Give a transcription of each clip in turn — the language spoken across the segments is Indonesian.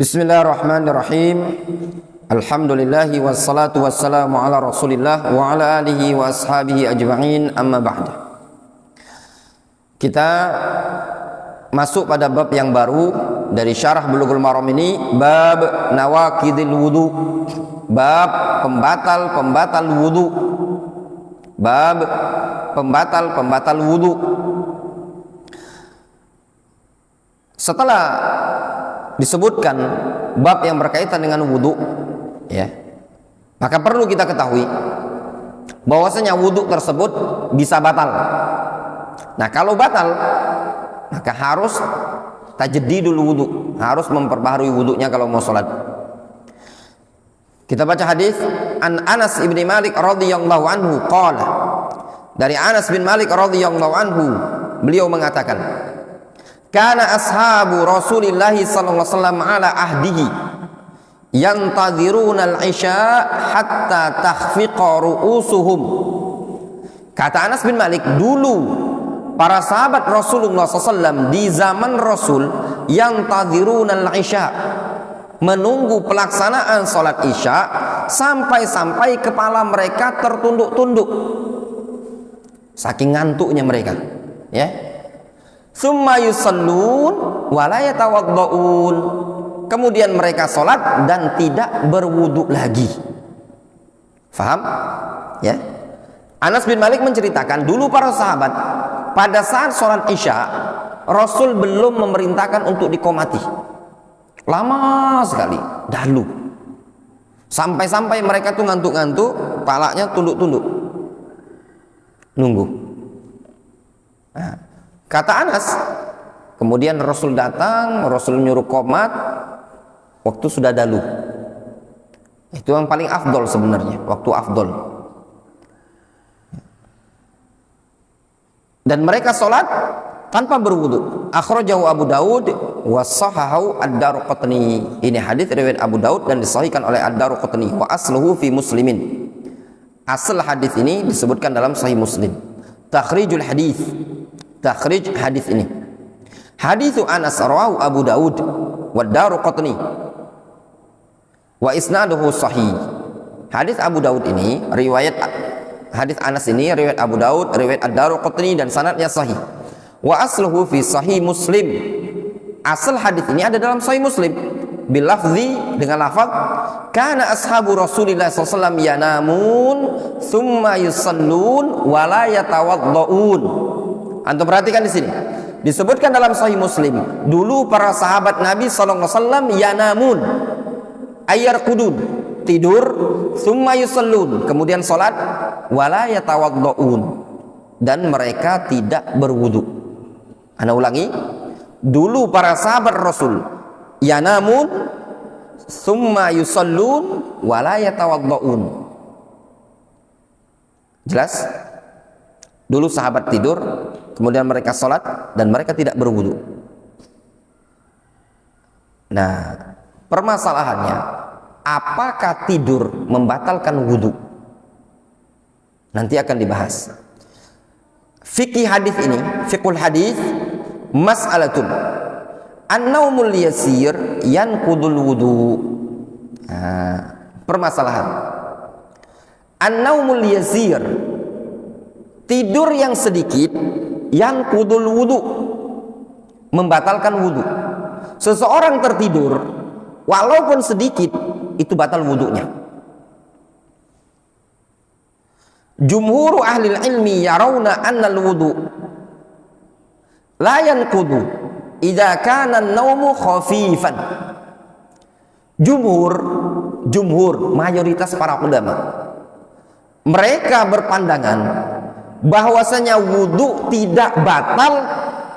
Bismillahirrahmanirrahim. Alhamdulillahi wassalatu wassalamu ala rasulillah wa ala alihi wa ashabihi ajma'in, amma ba'd. Kita masuk pada bab yang baru dari syarah Bulughul Maram ini, bab nawaqidil wudu, bab pembatal wudu, bab pembatal wudu. Setelah disebutkan bab yang berkaitan dengan wudu, ya, maka perlu kita ketahui bahwasanya wudu tersebut bisa batal. Nah, kalau batal maka harus tajdidul wudu, harus memperbaharui wudunya kalau mau sholat. Kita baca hadis an Anas bin Malik radhiyallahu anhu qala, dari Anas bin Malik radhiyallahu anhu, beliau mengatakan, kana ashabu Rasulillah sallallahu alaihi wasallam ala ahdihi yantadhiruna al-isya hatta takhfiqa ru'usuhum. Kata Anas bin Malik, dulu para sahabat Rasulullah SAW di zaman Rasul yantadhiruna al-isya, menunggu pelaksanaan salat isya sampai-sampai kepala mereka tertunduk-tunduk saking ngantuknya mereka, ya. Summa yusallun wa la yatawaddaun, kemudian mereka sholat dan tidak berwudu lagi. Faham? Ya. Anas bin Malik menceritakan, dulu para sahabat pada saat sholat isya Rasul belum memerintahkan untuk diqomati. Lama sekali, dahulu. Sampai-sampai mereka tuh ngantuk-ngantuk, palanya tunduk-tunduk, nunggu. Nah, kata Anas, kemudian Rasul datang, Rasul nyuruh qomat, waktu sudah dalu. Itu yang paling afdol sebenarnya, waktu afdol. Dan mereka sholat tanpa berwudu. Akhrajahu Abu Daud wa sahahahu ad-Daraqutni. Ini hadis riwayat Abu Daud dan disahihkan oleh ad-Daraqutni. Wa asluhu fi Muslimin. Asal hadis ini disebutkan dalam Sahih Muslim. Takhrijul hadis. Takhrij hadis ini. Haditsu Anas rawahu Abu Daud wa Daraqutni wa isnaduhu sahih. Hadis Abu Daud ini, riwayat hadis Anas ini riwayat Abu Daud, riwayat Ad-Daraqutni dan sanadnya sahih. Wa asluhu fi Sahih Muslim. Asal hadis ini ada dalam Sahih Muslim bil lafzi, dengan lafaz kana ashabu Rasulillah sallallahu alaihi wasallam yanamun thumma yusallun wa la yatawaddaun. Antum perhatikan di sini. Disebutkan dalam Sahih Muslim, dulu para sahabat Nabi sallallahu alaihi wasallam yanamun, ayarqudun, tidur, summa yusallun, kemudian salat, wala yatawaddaun, dan mereka tidak berwudu. Ana ulangi, dulu para sahabat Rasul yanamun, summa yusallun, wala yatawaddaun. Jelas? Dulu sahabat tidur, kemudian mereka sholat dan mereka tidak berwudu. Nah, permasalahannya, apakah tidur membatalkan wudu? Nanti akan dibahas. Fikih hadis ini, fiqhul hadis, mas'alatun an-naumul yasir yanqudul wudu. Nah, permasalahan an-naumul yasir, tidur yang sedikit, yang kudul wudu, membatalkan wudu. Seseorang tertidur walaupun sedikit, itu batal wudunya. Jumhur ahli ilmi yarawna anna al-wudu la yanqudu idza kana an-naumu khafifan. Jumhur mayoritas para ulama, mereka berpandangan bahwasanya wudu tidak batal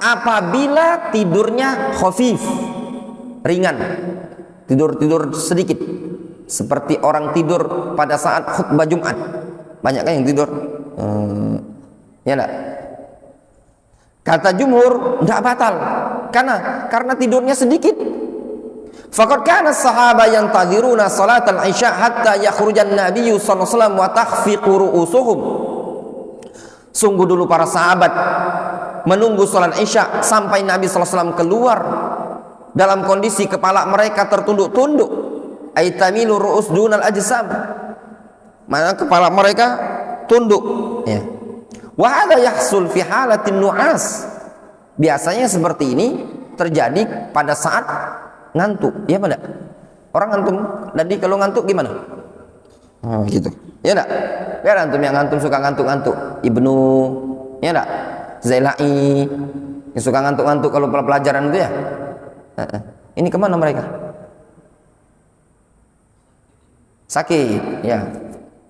apabila tidurnya khafif, ringan, tidur sedikit, seperti orang tidur pada saat khutbah Jumat. Banyak kan yang tidur? Ya enggak? Kata jumhur, tidak batal. Karena tidurnya sedikit. Faqad kana as-sahaba yantadhiruna salat al-isya hatta yakhrujan nabiyyu sallallahu alaihi wasallam wa takhfiqu ru'usuhum. Sungguh dulu para sahabat menunggu salat isya sampai Nabi sallallahu alaihi wasallam keluar dalam kondisi kepala mereka tertunduk-tunduk, aitamilu ru'us dunal ajsam, mana kepala mereka tunduk, ya. Wa hadza yahsul fi halatin nu'as. Biasanya seperti ini terjadi pada saat ngantuk, ya pada orang antum tadi kalau ngantuk gimana? Oh gitu, ya enggak? Biar antum yang antum suka ngantuk-ngantuk, Ibnu, ya enggak? Zailai yang suka ngantuk-ngantuk kalau pelajaran itu ya. Ini kemana mereka? Sakit, ya,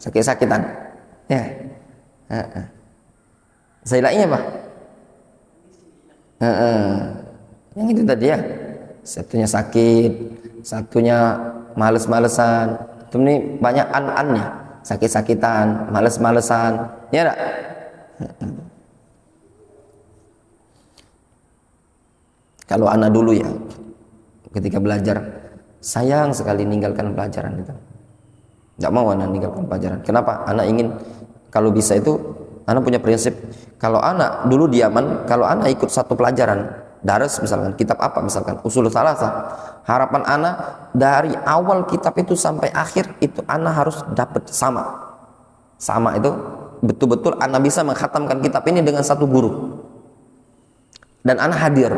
sakit-sakitan, ya. Zailai apa? Yang itu tadi ya. Satunya sakit, satunya males-malesan. Itu ini banyak an-annya, sakit-sakitan, males-malesan, ya enggak? Kalau anak dulu ya, ketika belajar, sayang sekali ninggalkan pelajaran itu. Tidak mau anak ninggalkan pelajaran. Kenapa? Anak ingin, kalau bisa itu, anak punya prinsip, kalau anak dulu diaman, kalau anak ikut satu pelajaran, daras misalkan, kitab apa misalkan, usul salasah, harapan anak dari awal kitab itu sampai akhir, itu anak harus dapat sama. Sama itu, betul-betul anak bisa mengkhatamkan kitab ini dengan satu guru. Dan anak hadir.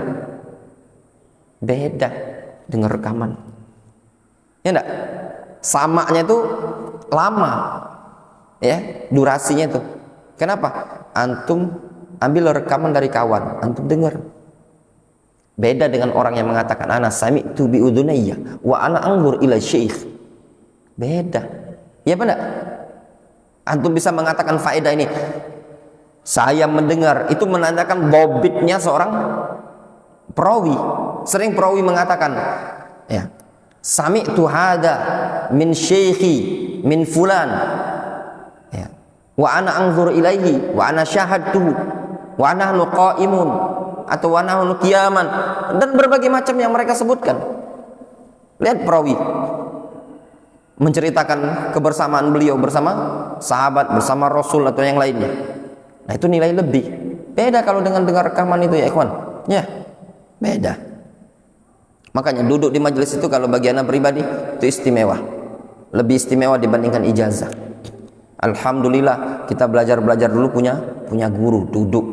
Beda dengan rekaman, ya enggak? Samanya itu lama, ya, durasinya itu. Kenapa? Antum ambil rekaman dari kawan, antum dengar. Beda dengan orang yang mengatakan ana sami'tu bi udunayya wa ana anzur ila syekh. Beda, ya benar? Antum bisa mengatakan faedah ini, saya mendengar, itu menandakan bobitnya seorang perawi. Sering perawi mengatakan, ya, sami'tu hada min syekhi min fulan, ya, wa ana anzur ilaihi wa ana syahadtu wa nahnu qaimun atau wa nahnu qiyaman, dan berbagai macam yang mereka sebutkan. Lihat perawi menceritakan kebersamaan beliau bersama sahabat, bersama Rasul atau yang lainnya. Nah, itu nilai lebih. Beda kalau dengan dengar rekaman itu ya ikhwan, ya, beda. Makanya duduk di majelis itu kalau bagi anak pribadi itu istimewa, lebih istimewa dibandingkan ijazah. Alhamdulillah kita belajar dulu punya guru duduk,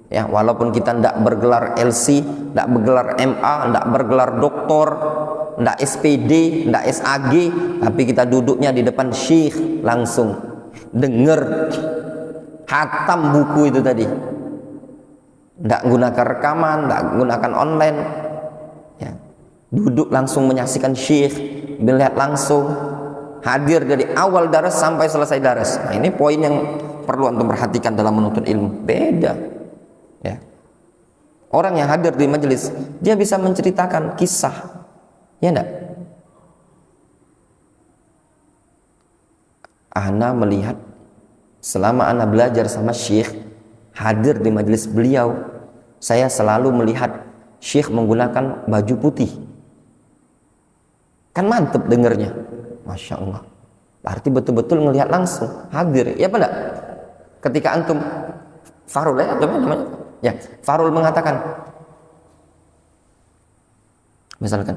ya, walaupun kita tidak bergelar LC, tidak bergelar MA, tidak bergelar doktor, tidak SPD, tidak SAG, tapi kita duduknya di depan syekh langsung dengar khatam buku itu tadi, tidak gunakan rekaman, tidak gunakan online, ya. Duduk langsung menyaksikan syekh, melihat langsung, hadir dari awal daras sampai selesai daras. Nah, ini poin yang perlu untuk perhatikan dalam menuntut ilmu. Beda, ya. Orang yang hadir di majelis, dia bisa menceritakan kisah, ya enggak? Ana melihat selama ana belajar sama syekh, hadir di majelis beliau, saya selalu melihat syekh menggunakan baju putih. Kan mantep dengernya, Masya Allah. Berarti betul-betul ngelihat langsung, hadir, ya apa enggak? Ketika antum Farul, ya, namanya, ya, Farul mengatakan, misalkan,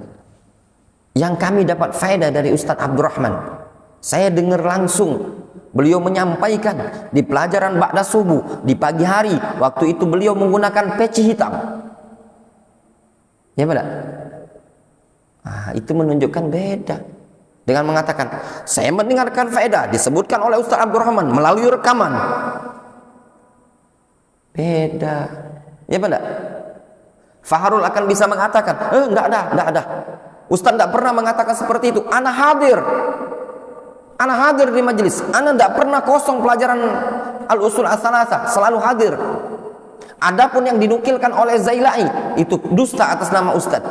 yang kami dapat faedah dari Ustadz Abdurrahman, saya dengar langsung beliau menyampaikan di pelajaran ba'da subuh di pagi hari, waktu itu beliau menggunakan peci hitam, ya benar? Itu menunjukkan beda dengan mengatakan saya mendengarkan faedah disebutkan oleh Ustaz Abdurrahman melalui rekaman. Beda, ya benar? Fahrul akan bisa mengatakan enggak ada, Ustaz tidak pernah mengatakan seperti itu. Ana hadir di majelis, ana tidak pernah kosong pelajaran al-usul as-salasah, selalu hadir. Adapun yang dinukilkan oleh Zailai itu dusta atas nama Ustaz.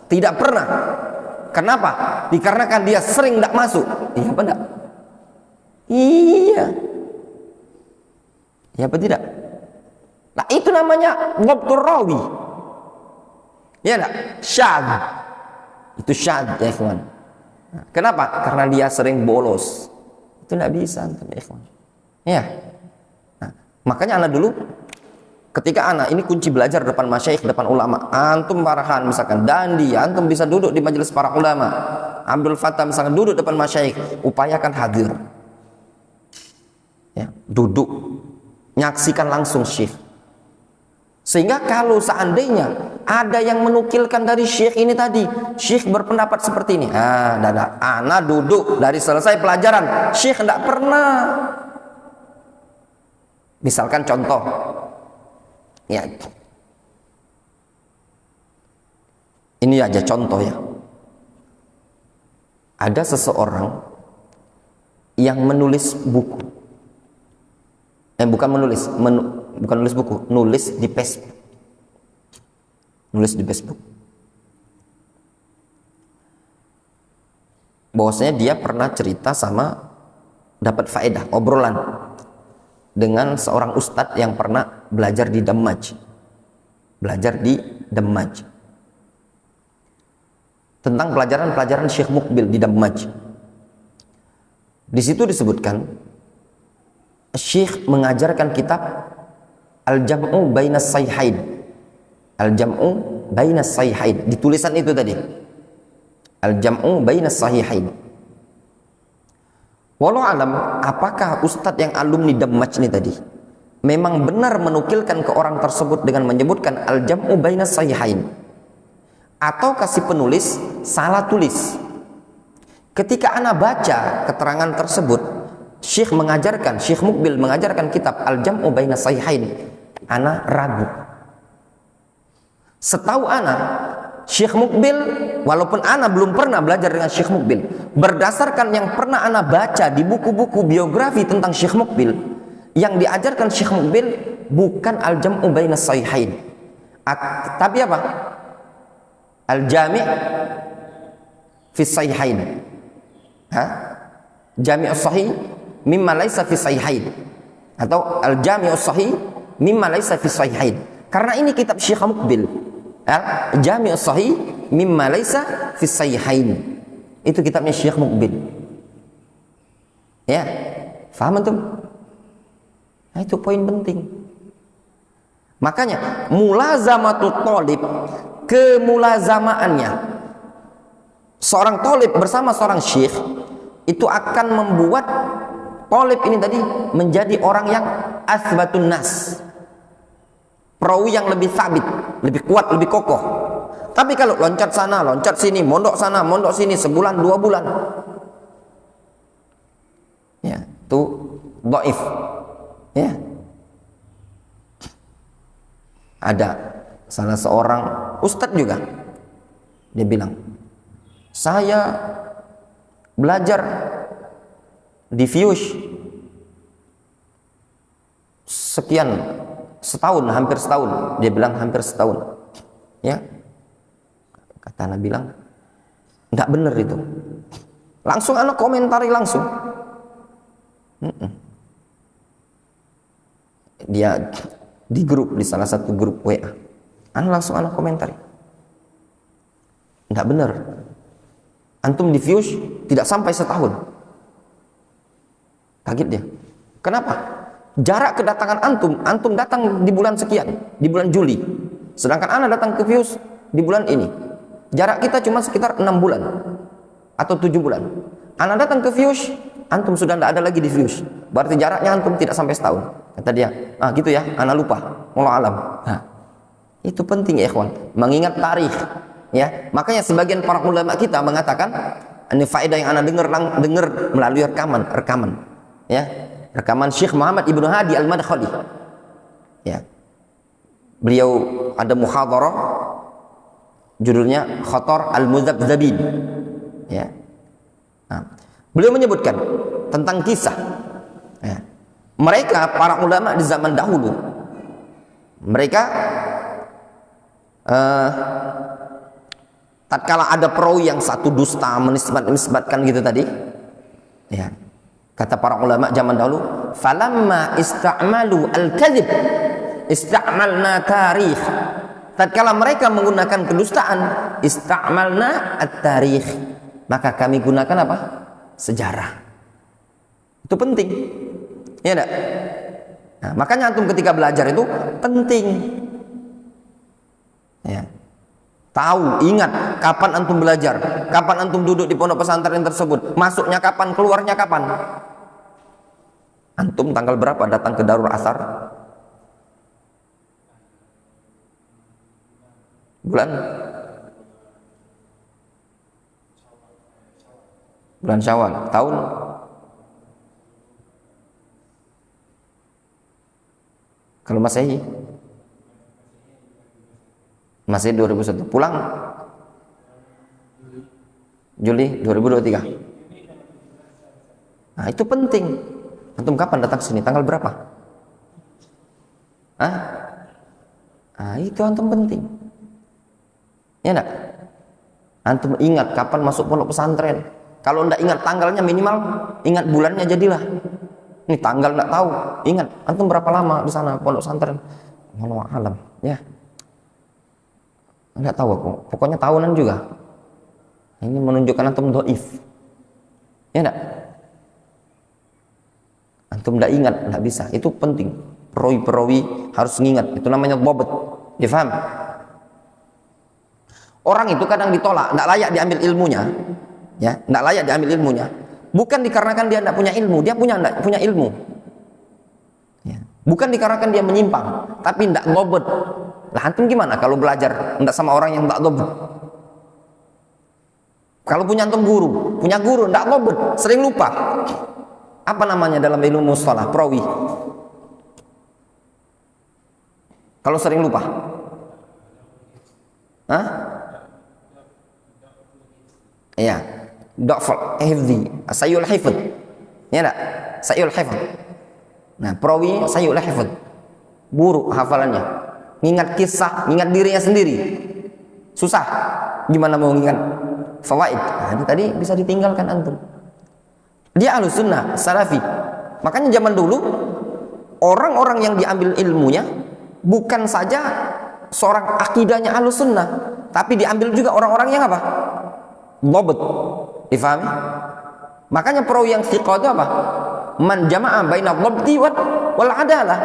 Tidak pernah. Kenapa? Dikarenakan dia sering tidak masuk. Iya apa tidak? Iya. Ya apa tidak? Nah, itu namanya dhabtur rawi. Ya enggak? Syadz. Itu syadz ya ikhwan. Kenapa? Karena dia sering bolos. Itu tidak bisa, ikhwan. Ya. Nah, makanya anak dulu Ketika anak ini kunci belajar depan masyayikh, depan ulama, antum Farhan misalkan, Dandi, antum bisa duduk di majelis para ulama, Abdul Fattah misalkan duduk depan masyayikh, upayakan hadir, ya, duduk, nyaksikan langsung syekh. Sehingga kalau seandainya ada yang menukilkan dari syekh ini tadi, syekh berpendapat seperti ini, anak duduk dari selesai pelajaran, syekh tidak pernah. Misalkan contoh, ya, ini aja contoh ya. Ada seseorang yang menulis buku, bukan nulis buku, nulis di Facebook. Nulis di Facebook. Bahwasanya dia pernah cerita sama, dapat faedah, obrolan dengan seorang ustadz yang pernah belajar di Damaj. Tentang pelajaran Syekh Mukbil di Damaj. Di situ disebutkan Syekh mengajarkan kitab Al-Jam'u Bainas Sayhain. Al-Jam'u Bainas Sayhain. Di tulisan itu tadi. Al-Jam'u Bainas Sahihain. Walau alam, apakah ustadz yang alumni Damaj ini tadi memang benar menukilkan ke orang tersebut dengan menyebutkan Al-Jam'u Bainas Sahihain, atau kasih penulis salah tulis? Ketika ana baca keterangan tersebut, Syekh Mukbil mengajarkan kitab Al-Jam'u Bainas Sahihain, ana ragu. Setahu ana, Syekh Mukbil, walaupun ana belum pernah belajar dengan Syekh Mukbil, berdasarkan yang pernah ana baca di buku-buku biografi tentang Syekh Mukbil, yang diajarkan Syekh Mukbil bukan Al-Jam'u Bainas Sahihain, tapi apa? Al-Jami' fi Sahihain. Jami'us Sahih mimma laisa fi Sahihain, atau Al-Jami'us Sahih mimma laisa fi Sahihain. Karena ini kitab Syekh Mukbil, Jami'us Sahih mimma laisa fi Sahihain. Itu kitabnya Syekh Mukbil. Ya, paham antum? Nah, itu poin penting. Makanya mulazamatul thalib, kemulazamaannya seorang thalib bersama seorang syekh itu akan membuat thalib ini tadi menjadi orang yang asbatun nas, perawi yang lebih sabit, lebih kuat, lebih kokoh. Tapi kalau loncat sana, loncat sini, mondok sana, mondok sini, sebulan, 2 bulan, ya, itu dhaif. Ya. Ada salah seorang ustadz juga, dia bilang, saya belajar di Fiush sekian, setahun, hampir setahun. Dia bilang hampir setahun. Ya, kata anak bilang, enggak benar itu. Langsung anak komentari langsung. Dia di grup, di salah satu grup WA, langsung anak komentari, enggak benar. Antum di Fiush tidak sampai setahun. Kaget dia. Kenapa? Jarak kedatangan antum datang di bulan sekian, di bulan Juli. Sedangkan ana datang ke Fiush di bulan ini. Jarak kita cuma sekitar 6 bulan atau 7 bulan. Ana datang ke Fiush, antum sudah tidak ada lagi di Fiush. Berarti jaraknya antum tidak sampai setahun. Kata dia, gitu ya, ana lupa. Wallahu alam. Nah, itu penting ya ikhwan, mengingat tarikh. Ya, makanya sebagian para ulama kita mengatakan ini faedah yang ana dengar melalui rekaman. Ya, rekaman Syekh Muhammad Ibnu Hadi Al-Madkhali. Ya. Beliau ada muhadharah judulnya Khatar Al-Muzabzabin. Ya. Nah, beliau menyebutkan tentang kisah, ya, mereka para ulama di zaman dahulu, mereka tatkala ada perawi yang satu dusta, menisbatkan gitu tadi, ya, kata para ulama zaman dahulu, falamma ista'malu al-kadhib ista'malna tarikh. Tatkala mereka menggunakan kedustaan, ista'malna at-tarikh, maka kami gunakan apa? Sejarah. Itu penting. Ya enggak? Nah, makanya antum ketika belajar itu penting. Ya. Tahu, ingat kapan antum belajar, kapan antum duduk di pondok pesantren tersebut, masuknya kapan, keluarnya kapan. Antum tanggal berapa datang ke Darul Asar? Bulan Syawal, tahun kalau Masehi masih 2001. Pulang Juli 2023. Nah, itu penting. Antum kapan datang sini? Tanggal berapa? Hah? Nah, itu antum penting. Ya enggak? Antum ingat kapan masuk pondok pesantren. Kalau enggak ingat tanggalnya, minimal ingat bulannya jadilah. Ini tanggal enggak tahu, ingat antum berapa lama di sana pondok pesantren. Wallahu alam, ya. Enggak tahu aku. Pokoknya tahunan juga. Ini menunjukkan antum dhaif. Ya enggak? Antum enggak ingat, enggak bisa. Itu penting. Perawi-perawi harus mengingat. Itu namanya dhabt. Difaham? Orang itu kadang ditolak, enggak layak diambil ilmunya. Ya, enggak layak diambil ilmunya. Bukan dikarenakan dia enggak punya ilmu, dia enggak punya ilmu. Ya. Bukan dikarenakan dia menyimpang, tapi enggak dhabt. Lah antum gimana kalau belajar enggak sama orang yang enggak dhabt? Kalau punya antum guru enggak dhabt, sering lupa. Apa namanya dalam ilmu mustalah? Perawi. Kalau sering lupa. Hah? Iya. Dhafal hifzi, sayul hifz. Ya enggak? Sayul hifz. Nah, perawi sayul hifz. Buruk hafalannya. Ngingat kisah, ngingat dirinya sendiri. Susah. Gimana mau ngingat fawaid? Nah, ini tadi bisa ditinggalkan antum. Dia ahlus sunnah, salafi. Makanya zaman dulu orang-orang yang diambil ilmunya bukan saja seorang akidahnya ahlus sunnah, tapi diambil juga orang-orang yang apa? Dhabt. Difahami? Makanya perawi yang thiqah itu apa? Man jama'a baina dhabti wal adalah.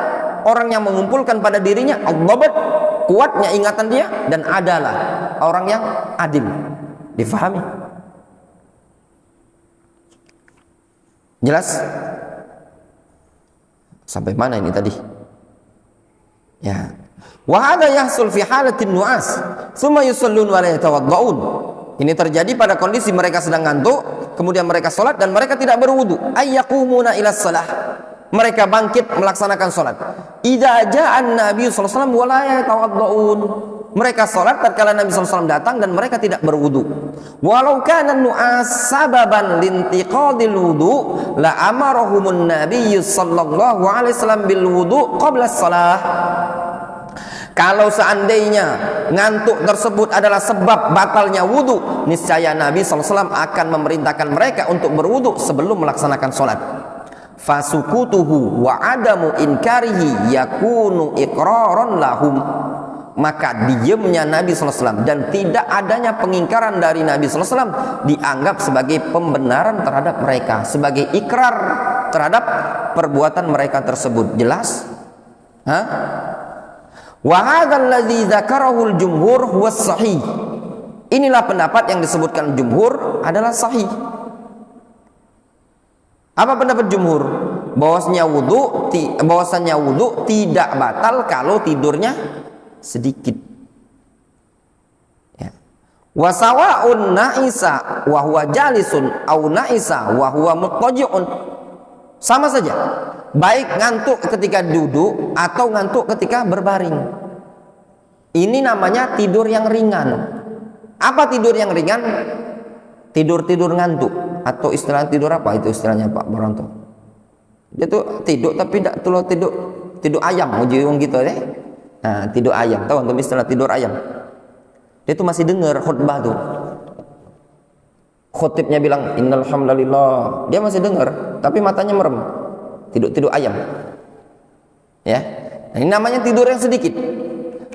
Orang yang mengumpulkan pada dirinya ad-dhabt, kuatnya ingatan dia, dan adalah orang yang adil. Difahami? Jelas? Sampai mana ini tadi? Ya. Wa hadha yahsul fi halatin nu'as, thumma yusallun wa la yatawadda'un. Ini terjadi pada kondisi mereka sedang ngantuk, kemudian mereka sholat dan mereka tidak berwudu. Ayyaqumuna ila shalah. Mereka bangkit melaksanakan sholat. Idza ja'an Nabi sallallahu alaihi wasallam wa la yatawadda'un. Mereka sholat tatkala Nabi SAW datang dan mereka tidak berwudu. Walau kana nu'as sababan lintiqadil wudu la amarahumun Nabi sallallahu alaihi wasallam bil wudu qabla shalah. Kalau seandainya ngantuk tersebut adalah sebab batalnya wudu, niscaya Nabi SAW akan memerintahkan mereka untuk berwudu sebelum melaksanakan sholat. Fasukutuhu wa adamu inkarihi yakunu iqraran lahum. Maka diamnya Nabi SAW dan tidak adanya pengingkaran dari Nabi SAW dianggap sebagai pembenaran terhadap mereka, sebagai ikrar terhadap perbuatan mereka tersebut. Jelas? Hah? Wa hadzal ladzi dzakarahul jumhur huwa sahih. Inilah pendapat yang disebutkan jumhur adalah sahih. Apa pendapat jumhur? Bahwasanya wudu tidak batal kalau tidurnya sedikit. Ya. Wa sawa'un na'isa wa huwa jalisun au na'isa wa huwa muttaji'un. Sama saja. Baik ngantuk ketika duduk atau ngantuk ketika berbaring. Ini namanya tidur yang ringan. Apa tidur yang ringan? Tidur-tidur ngantuk atau istilah tidur apa itu istilahnya Pak Baranto? Dia tuh tidur tapi tidak tidur ayam ujung gitu deh. Nah, tidur ayam, tahu antum istilah tidur ayam? Dia tuh masih dengar khutbah tuh. Khotibnya bilang innal hamdalillah. Dia masih dengar, tapi matanya merem. Tidur ayam. Ya. Nah, ini namanya tidur yang sedikit.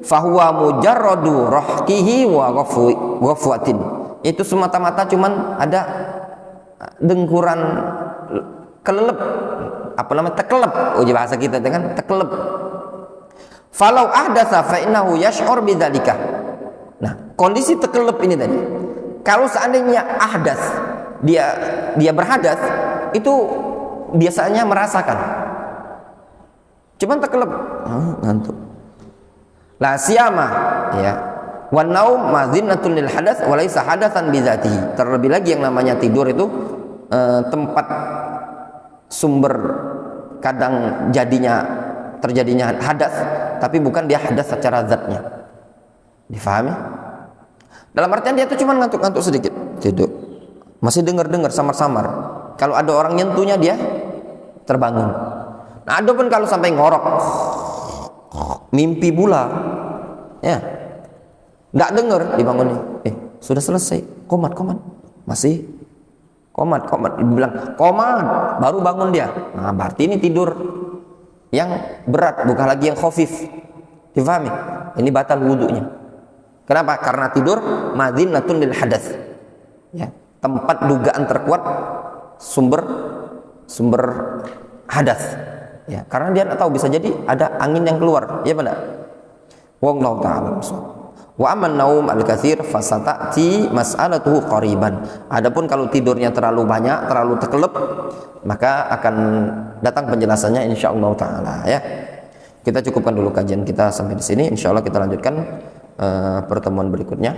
Fahuwa mujarradu rahqihi wa ghafwatin. Itu semata-mata cuman ada dengkuran kelelep apa namanya, tekelep, uji bahasa kita dengan tekelep. Falau ahdatsa fa innahu yash'ur bidzalika. Nah, kondisi tekelep ini tadi, kalau seandainya ahdas, dia berhadas, itu biasanya merasakan. Cuman tekelep, ngantuk. La siyama, ya. Wan naum mazinatun lil hadas wa laisa hadatsan bi dzatihi. Terlebih lagi yang namanya tidur itu tempat sumber kadang terjadinya hadas, tapi bukan dia hadas secara zatnya. Difahami? Dalam artian dia itu cuma ngantuk-ngantuk sedikit, tidur. Masih dengar-dengar samar-samar. Kalau ada orang nyentuhnya dia terbangun. Nah, adapun kalau sampai ngorok, mimpi pula, ya. Nggak dengar dibangunnya, sudah selesai, komat, masih komat, bilang komat, baru bangun dia. Nah, berarti ini tidur yang berat, bukan lagi yang khafif. Difahami? Ini batal wudunya. Kenapa? Karena tidur madzinatun lil hadas, ya, tempat dugaan terkuat sumber hadas, ya, karena dia nggak tahu, bisa jadi ada angin yang keluar, ya benar. Wallahu ta'ala. Wa amman naum al-katsir fasatati mas'alatuhu qariban. Adapun kalau tidurnya terlalu banyak, terlalu tekelep, maka akan datang penjelasannya insyaallah taala, ya. Kita cukupkan dulu kajian kita sampai di sini. Insyaallah kita lanjutkan pertemuan berikutnya.